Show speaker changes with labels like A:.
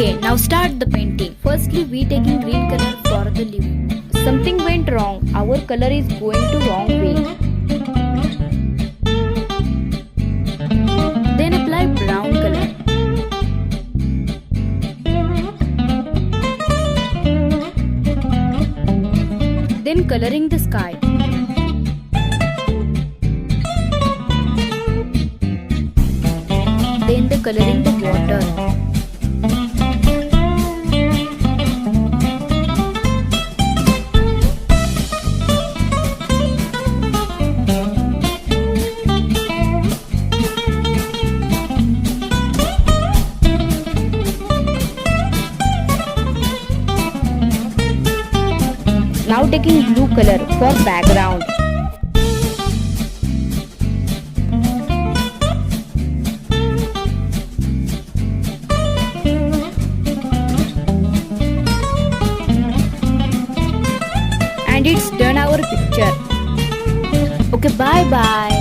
A: Okay, now start the painting. Firstly, we taking green color for the leaf. Something went wrong. Our color is going to wrong way. Then apply brown color. Then coloring the sky. Then the coloring the water. Now taking blue color for background. And it's done our picture. Okay, bye bye.